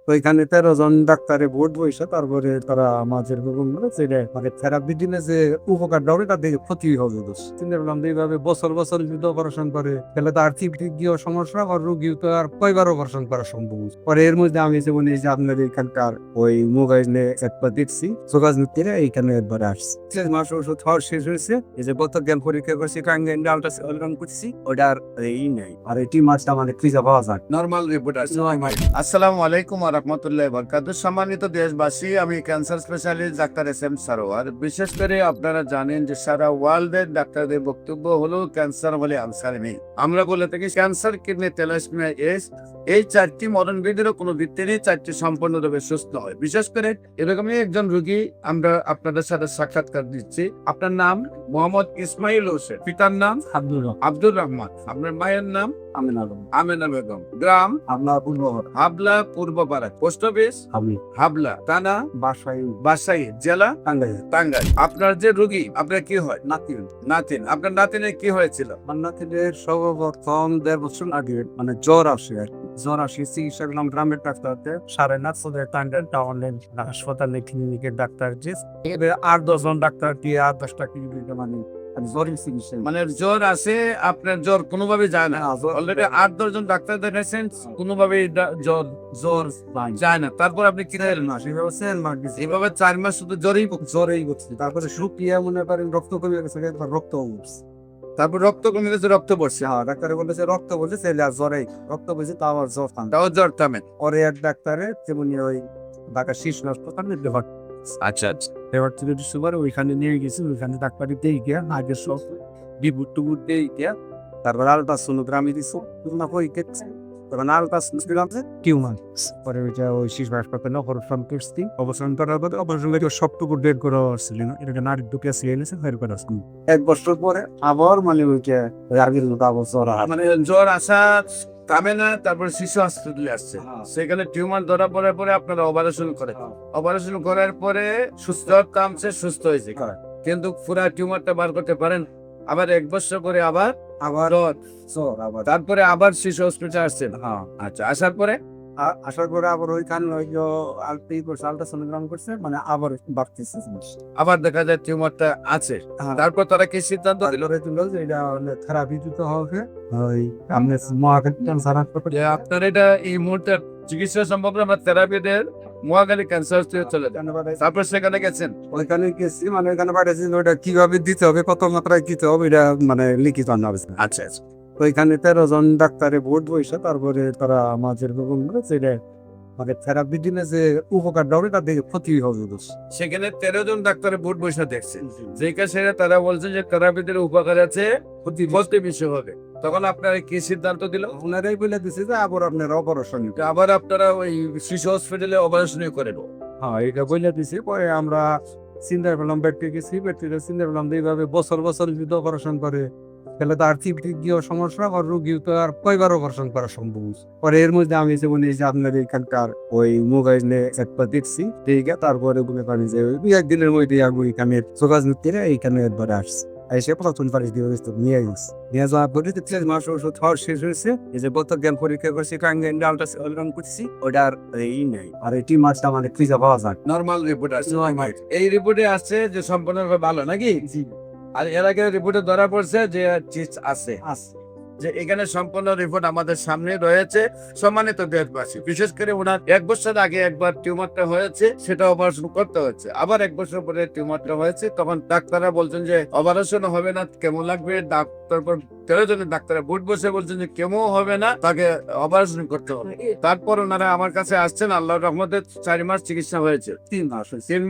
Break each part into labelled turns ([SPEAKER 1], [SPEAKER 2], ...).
[SPEAKER 1] ওইখানে 13 জন ডাক্তারে ভোট বইসা তারপরে তারা আমাদের মানে থেরাপি দিলে যে উপকারটা হবে তার দিকে ক্ষতি হবে দোষ চিন্তা করলাম যে এইভাবে বছর বছর যদি অপারেশন করে তাহলে তো আর্থিক দিক দিয়েও সমস্যা আর রোগীও তো আর কয়বার অপারেশন করা সম্ভব পরে এর মধ্যে আমি যেমন এই যে আপনার এখানকার ওই মোবাইলে একবার দেখছি যোগাযোগ করে এইখানে একবার আসছি 6 মাস ওষুধ খাওয়া শেষ হয়েছে এই যে গত জ্ঞান পরীক্ষা করছি আলট্রাসাউন্ড করছি ওটার এই নেই আর এই টিমারটা মানে ফ্রিজে পাওয়া যায়
[SPEAKER 2] নরমাল রিপোর্ট আছে। আসসালামু আলাইকুম ওয়া রাহমাতুল্লাহি ওয়া বারাকাতুহু। সম্মানিত দেশবাসী, আমি cancer specialist doctor S M Sarwar. বিশেষ করে আপনারা জানেন যে সারা ওয়ার্ল্ডের ডাক্তারদের বক্তব্য হলো ক্যান্সার হলে আনসার নেই। আমরা বলে থাকি ক্যান্সার, কিডনি, থ্যালাসেমিয়া, এইডস, এই 4টি মরণ ব্যাধিরও কোনো ভিত্তি নেই, 4টি সম্পূর্ণভাবে সুস্থ হয়। বিশেষ করে এরকমই একজন রোগী আমরা আপনাদের সাথে সাক্ষাৎকার দিচ্ছি। আপনার নাম মোহাম্মদ ইসমাইল হোসেন, পিতার নাম আব্দুর রহমান, আপনার মায়ের নাম আমেনা বেগম, গ্রাম হাবলা পূর্বপাড়া, পোস্ট অফিস হাবলা, থানা বাসাই, জেলা টাঙ্গাইল। আপনার যে রোগী, আপনার কি হয়? নাতিন। আপনার নাতিনের কি হয়েছিল?
[SPEAKER 1] আমার নাতিনের সর্বপ্রথম 1.5 বছর আগে মানে জ্বর আসে আর কি। জ্বর আসে চিকিৎসা করলাম গ্রামের ডাক্তারতে, 9.5 টাঙ্গাইল টাউনের হাসপাতালে ক্লিনিকের ডাক্তার যে 8-10 জন ডাক্তার দিয়ে 8-10টা ক্লিনিকে মানে জ্বরের চিকিৎসা
[SPEAKER 2] মানে জ্বর আসে, আপনার জ্বর কোনোভাবে যায় না। অলরেডি 8-10 জন ডাক্তার দেখাইছেন, কোনোভাবে জ্বর যায় না। তারপর আপনি কি করলেন? এইভাবে 4 মাস শুধু জ্বরেই
[SPEAKER 1] করছে। তারপরে শুকিয়ে মনে করেন রক্ত কমে গেছে, রক্ত উঠছে।
[SPEAKER 2] তারপর রক্ত কমে গেছে, রক্ত পড়ছে।
[SPEAKER 1] হ্যাঁ, ডাক্তারে বলেছে রক্ত বলছে ছেলে আর জ্বরেই রক্ত বলছে, তাও আবার জ্বর থামে,
[SPEAKER 2] তাও জ্বর থামে।
[SPEAKER 1] পরে এক ডাক্তারে যেমন ওই ঢাকা শিশু হাসপাতালে
[SPEAKER 2] আচ্ছা আচ্ছা।
[SPEAKER 1] এবার থেকে সুবার ওইখানে নিয়ে গেছি, ওইখানে ডাক্তারি দিয়ে গিয়া আগে সব বিভুট টুবুট দিয়ে গিয়া তারপর আলট্রাসোনোগ্রামে দিছো না কই কেটে তখন আলট্রাসোনোগ্রাম টিউমার পরে ওইটা ওই শিশু হাসপাতালে অপারেশন করছি। অপারেশন করার পরে অপারেশন করে সবটুকু ডেড করা হচ্ছিল না, এটা নারী ঢুকে আসে এনেছে ফের করে আসছি 1 বছর পরে আবার মানে ওইটা আগের মতো আবার জ্বর
[SPEAKER 2] মানে জ্বর আসা থামে না। তারপর শিশু হসপিটালে আসছে, সেখানে টিউমার ধরা পড়ার পরে আপনারা অপারেশন করে, অপারেশন করার পরে জ্বর থামছে, সুস্থ হয়েছে, কিন্তু পুরা টিউমারটা বার করতে পারেন। আবার 1 বছর পরে আবার
[SPEAKER 1] জ্বর আবার
[SPEAKER 2] তারপরে আবার শিশু হসপিটালে আসছেন। আচ্ছা, আসার পরে
[SPEAKER 1] আবার ওইখানে ওই আলট্রাসোনোগ্রাম করছে মানে আবার বাড়তেছে,
[SPEAKER 2] আবার দেখা যায় টিউমারটা আছে। তারপর তারা কি সিদ্ধান্ত দিল?
[SPEAKER 1] যে এটা থেরাপি দিতে হবে, ওই আপনি মহাখালী ক্যান্সার হাসপাতালে
[SPEAKER 2] যে আপনার এটা এই মুহূর্তে চিকিৎসা সম্ভব না, আমরা থেরাপি দিয়ে মহাখালী ক্যান্সার হসপিটালে চলে যান। তারপর সেখানে গেছেন,
[SPEAKER 1] ওইখানে গেছি, মানে ওইখানে পাঠাইছি ওইটা কিভাবে দিতে হবে, কত মাত্রায় দিতে হবে এটা মানে লিখিত আনা হবে।
[SPEAKER 2] আচ্ছা আচ্ছা।
[SPEAKER 1] ওইখানে 13 জন ডাক্তারে ভোট বইসা তারপরে তারা আমাদের যে মানে থেরাপি দিলে যে উপকারটা হবে তার দিকে ক্ষতি হবে দোষ।
[SPEAKER 2] সেখানে 13 জন ডাক্তারের বোর্ড বসে দেখছেন, যে কাছে তারা বলছে যে থেরাপিদের উপকার আছে, ক্ষতি বেশি হবে। তখন আপনারা কি সিদ্ধান্ত দিল?
[SPEAKER 1] ওনারাই বলে দিছে যে আবার আপনারা অপারেশন,
[SPEAKER 2] আবার আপনারা ওই শিশু হসপিটালে অপারেশন করেন।
[SPEAKER 1] হ্যাঁ, এটা বলে দিছে। পরে আমরা চিন্তা করলাম, ব্যক্তি গেছি, ব্যক্তিরা চিন্তা করলাম যে এইভাবে বছর বছর যদি অপারেশন করে তাহলে তো আর্থিক দিক দিয়েও সমস্যা আর রোগীও তো আর কয়বার অপারেশন করা সম্ভব। পরে এর মধ্যে আমি যেমন এই যে আপনার এখানকার ওই মোবাইলে একবার দেখছি, তারপরে মনে করেন যে ওই 1 দিনের মধ্যে আমি এখানে যোগাযোগ করে এইখানে একবার আসছি, এসে প্রথম পারিশ দিয়ে নিয়ে গেছি। নিয়ে যাওয়ার পরে 6 মাস ওষুধ খাওয়া শেষ হয়েছে। এই যে গত জ্ঞান পরীক্ষা করছি আলট্রাসাউন্ড করছি, ওটার এই নেই আর এই টিমারটা মানে ফ্রিজে পাওয়া যায়,
[SPEAKER 2] নরমাল রিপোর্ট আছে। এই রিপোর্টে আসছে যে সম্পূর্ণভাবে ভালো নাকি? আর এর আগে রিপোর্টে ধরা পড়ছে যে আছে, যে এখানে সম্পূর্ণ রিপোর্ট আমাদের সামনে রয়েছে। সম্মানিত দেশবাসী, বিশেষ করে ওনার 1 বছর আগে একবার টিউমারটা হয়েছে, সেটা অপারেশন করতে হচ্ছে। আবার 1 বছর পরে টিউমারটা হয়েছে, তখন ডাক্তাররা বলছেন যে অপারেশন হবে না, কেমন লাগবে। তারপর 13 জনের ডাক্তার বুট বসে বলছেন যে কেমন হবে না, তাকে অপারেশন করতে হবে। তারপর ওনারা আমার কাছে আসছেন, আল্লাহর রহমতে 4 মাস চিকিৎসা হয়েছে, 3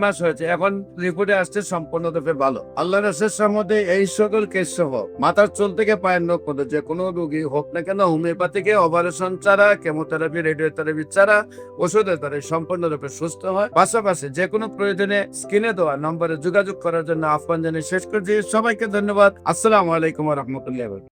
[SPEAKER 2] মাস হয়েছে। এখন রিপোর্টে আসছে সম্পূর্ণরূপে ভালো। আল্লাহর শেষ মধ্যে এই সকল কেস সহ মাথার চুল থেকে পায়ের নখ পর্যন্ত যে কোনো রোগী হোক না কেন, হোমিওপ্যাথিকে অপারেশন ছাড়া, কেমোথেরাপি, রেডিওথেরাপি ছাড়া, ওষুধের দ্বারা সম্পূর্ণরূপে সুস্থ হয়। পাশাপাশি যে কোনো প্রয়োজনে স্ক্রিনে দেওয়া নম্বরে যোগাযোগ করার জন্য আহ্বান জানিয়ে শেষ করছি। সবাইকে ধন্যবাদ। আসসালামু আলাইকুম ওয়া রাহমাতুল্লাহি।